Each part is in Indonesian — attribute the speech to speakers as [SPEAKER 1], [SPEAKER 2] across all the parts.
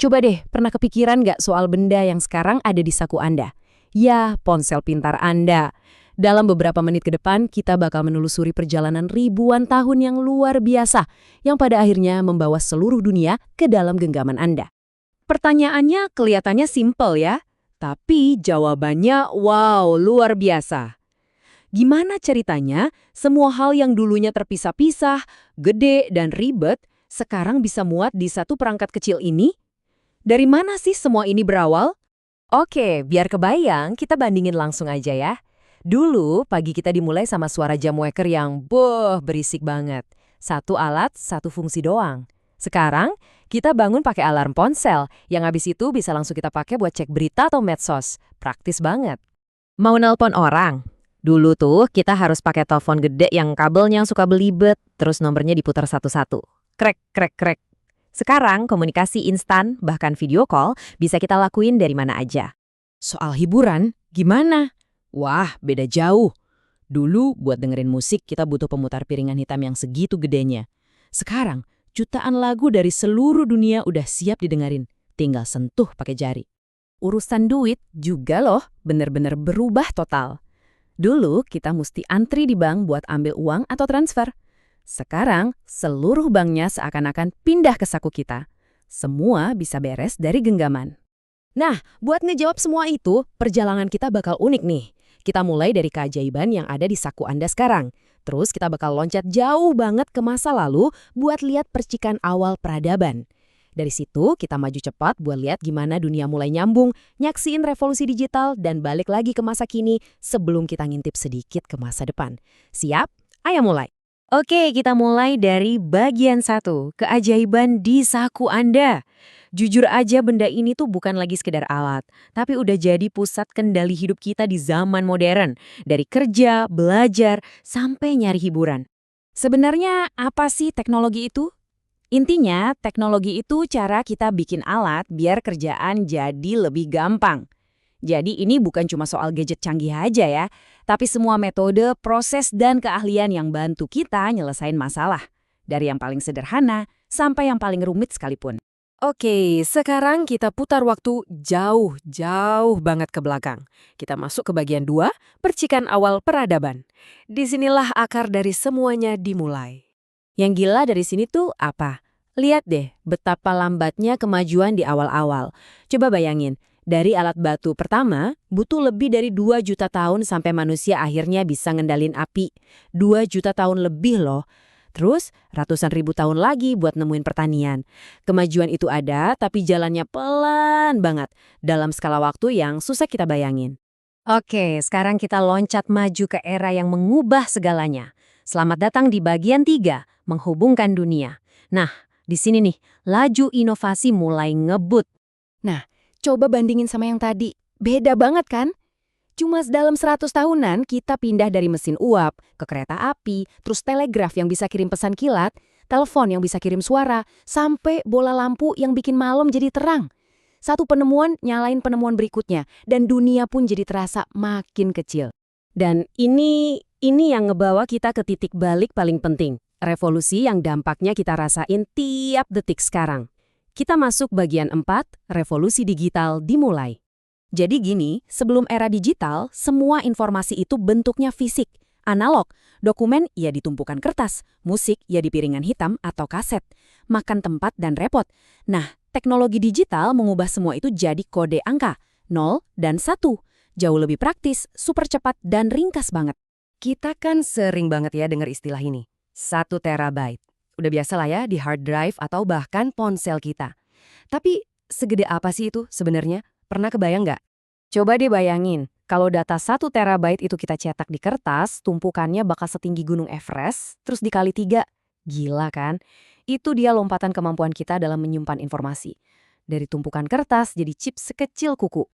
[SPEAKER 1] Coba deh, pernah kepikiran nggak soal benda yang sekarang ada di saku Anda? Ya, ponsel pintar Anda. Dalam beberapa menit ke depan, kita bakal menelusuri perjalanan ribuan tahun yang luar biasa, yang pada akhirnya membawa seluruh dunia ke dalam genggaman Anda. Pertanyaannya kelihatannya simpel ya, tapi jawabannya wow, luar biasa. Gimana ceritanya semua hal yang dulunya terpisah-pisah, gede, dan ribet, sekarang bisa muat di satu perangkat kecil ini? Dari mana sih semua ini berawal? Oke, biar kebayang, kita bandingin langsung aja ya. Dulu, pagi kita dimulai sama suara jam waker yang berisik banget. Satu alat, satu fungsi doang. Sekarang, kita bangun pakai alarm ponsel, yang habis itu bisa langsung kita pakai buat cek berita atau medsos. Praktis banget. Mau nelpon orang? Dulu tuh, kita harus pakai telepon gede yang kabelnya suka belibet, terus nomornya diputar satu-satu. Krek, krek, krek. Sekarang, komunikasi instan, bahkan video call, bisa kita lakuin dari mana aja. Soal hiburan, gimana? Wah, beda jauh. Dulu, buat dengerin musik, kita butuh pemutar piringan hitam yang segitu gedenya. Sekarang, jutaan lagu dari seluruh dunia udah siap didengerin. Tinggal sentuh pakai jari. Urusan duit juga loh, bener-bener berubah total. Dulu, kita mesti antri di bank buat ambil uang atau transfer. Sekarang, seluruh banknya seakan-akan pindah ke saku kita. Semua bisa beres dari genggaman. Nah, buat ngejawab semua itu, perjalanan kita bakal unik nih. Kita mulai dari keajaiban yang ada di saku Anda sekarang. Terus kita bakal loncat jauh banget ke masa lalu buat lihat percikan awal peradaban. Dari situ, kita maju cepat buat lihat gimana dunia mulai nyambung, nyaksiin revolusi digital, dan balik lagi ke masa kini sebelum kita ngintip sedikit ke masa depan. Siap? Ayo mulai! Oke, kita mulai dari bagian 1, keajaiban di saku Anda. Jujur aja benda ini tuh bukan lagi sekedar alat, tapi udah jadi pusat kendali hidup kita di zaman modern. Dari kerja, belajar, sampai nyari hiburan. Sebenarnya apa sih teknologi itu? Intinya, teknologi itu cara kita bikin alat biar kerjaan jadi lebih gampang. Jadi ini bukan cuma soal gadget canggih aja ya, tapi semua metode, proses, dan keahlian yang bantu kita nyelesain masalah. Dari yang paling sederhana sampai yang paling rumit sekalipun. Oke, sekarang kita putar waktu jauh banget ke belakang. Kita masuk ke bagian 2, percikan awal peradaban. Disinilah akar dari semuanya dimulai. Yang gila dari sini tuh apa? Lihat deh betapa lambatnya kemajuan di awal-awal. Coba bayangin. Dari alat batu pertama, butuh lebih dari 2 juta tahun sampai manusia akhirnya bisa ngendalin api. 2 juta tahun lebih loh. Terus, ratusan ribu tahun lagi buat nemuin pertanian. Kemajuan itu ada, tapi jalannya pelan banget. Dalam skala waktu yang susah kita bayangin. Oke, sekarang kita loncat maju ke era yang mengubah segalanya. Selamat datang di bagian 3, menghubungkan dunia. Nah, di sini nih, laju inovasi mulai ngebut. Nah, coba bandingin sama yang tadi. Beda banget kan? Cuma dalam 100 tahunan kita pindah dari mesin uap ke kereta api, terus telegraf yang bisa kirim pesan kilat, telepon yang bisa kirim suara, sampai bola lampu yang bikin malam jadi terang. Satu penemuan nyalain penemuan berikutnya, dan dunia pun jadi terasa makin kecil. Dan ini yang ngebawa kita ke titik balik paling penting. Revolusi yang dampaknya kita rasain tiap detik sekarang. Kita masuk bagian 4, revolusi digital dimulai. Jadi gini, sebelum era digital, semua informasi itu bentuknya fisik, analog. Dokumen ya ditumpukan kertas, musik ya di piringan hitam atau kaset, makan tempat dan repot. Nah, teknologi digital mengubah semua itu jadi kode angka, 0 dan 1. Jauh lebih praktis, super cepat, dan ringkas banget. Kita kan sering banget ya dengar istilah ini, 1 terabyte. Udah biasa lah ya di hard drive atau bahkan ponsel kita. Tapi segede apa sih itu sebenarnya? Pernah kebayang nggak? Coba deh bayangin, kalau data 1 terabyte itu kita cetak di kertas, tumpukannya bakal setinggi Gunung Everest, terus dikali 3. Gila kan? Itu dia lompatan kemampuan kita dalam menyimpan informasi. Dari tumpukan kertas jadi chip sekecil kuku.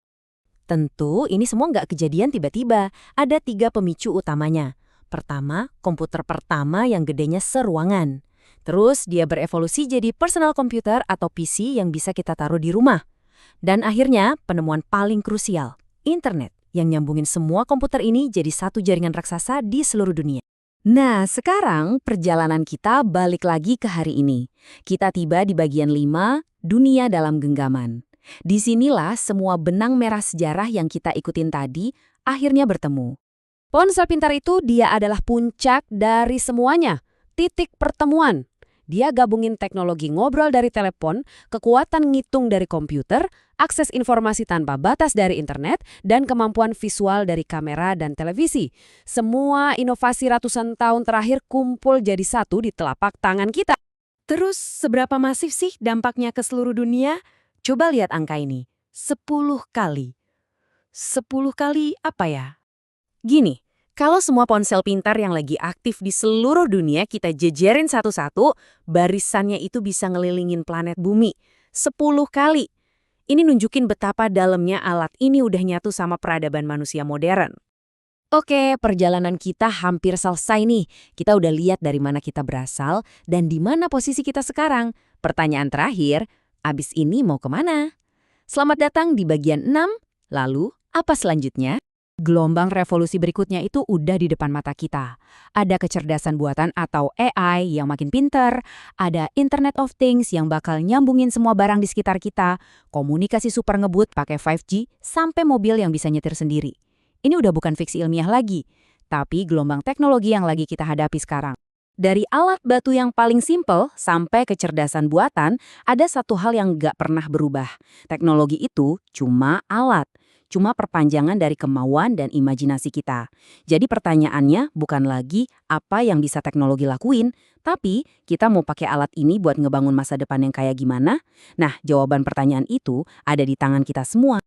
[SPEAKER 1] Tentu ini semua nggak kejadian tiba-tiba. Ada 3 pemicu utamanya. Pertama, komputer pertama yang gedenya seruangan. Terus dia berevolusi jadi personal computer atau PC yang bisa kita taruh di rumah. Dan akhirnya penemuan paling krusial, internet yang nyambungin semua komputer ini jadi satu jaringan raksasa di seluruh dunia. Nah, sekarang perjalanan kita balik lagi ke hari ini. Kita tiba di bagian 5, dunia dalam genggaman. Disinilah semua benang merah sejarah yang kita ikutin tadi akhirnya bertemu. Ponsel pintar itu dia adalah puncak dari semuanya. Titik pertemuan. Dia gabungin teknologi ngobrol dari telepon, kekuatan ngitung dari komputer, akses informasi tanpa batas dari internet, dan kemampuan visual dari kamera dan televisi. Semua inovasi ratusan tahun terakhir kumpul jadi satu di telapak tangan kita. Terus seberapa masif sih dampaknya ke seluruh dunia? Coba lihat angka ini. 10 kali. 10 kali apa ya? Gini, kalau semua ponsel pintar yang lagi aktif di seluruh dunia kita jejerin satu-satu, barisannya itu bisa ngelilingin planet bumi 10 kali. Ini nunjukin betapa dalamnya alat ini udah nyatu sama peradaban manusia modern. Oke, perjalanan kita hampir selesai nih. Kita udah lihat dari mana kita berasal dan di mana posisi kita sekarang. Pertanyaan terakhir, abis ini mau kemana? Selamat datang di bagian 6. Lalu, apa selanjutnya? Gelombang revolusi berikutnya itu udah di depan mata kita. Ada kecerdasan buatan atau AI yang makin pinter, ada Internet of Things yang bakal nyambungin semua barang di sekitar kita, komunikasi super ngebut pakai 5G, sampai mobil yang bisa nyetir sendiri. Ini udah bukan fiksi ilmiah lagi, tapi gelombang teknologi yang lagi kita hadapi sekarang. Dari alat batu yang paling simpel sampai kecerdasan buatan, ada satu hal yang nggak pernah berubah. Teknologi itu cuma alat. Cuma perpanjangan dari kemauan dan imajinasi kita. Jadi pertanyaannya bukan lagi apa yang bisa teknologi lakuin, tapi kita mau pakai alat ini buat ngebangun masa depan yang kayak gimana? Nah, jawaban pertanyaan itu ada di tangan kita semua.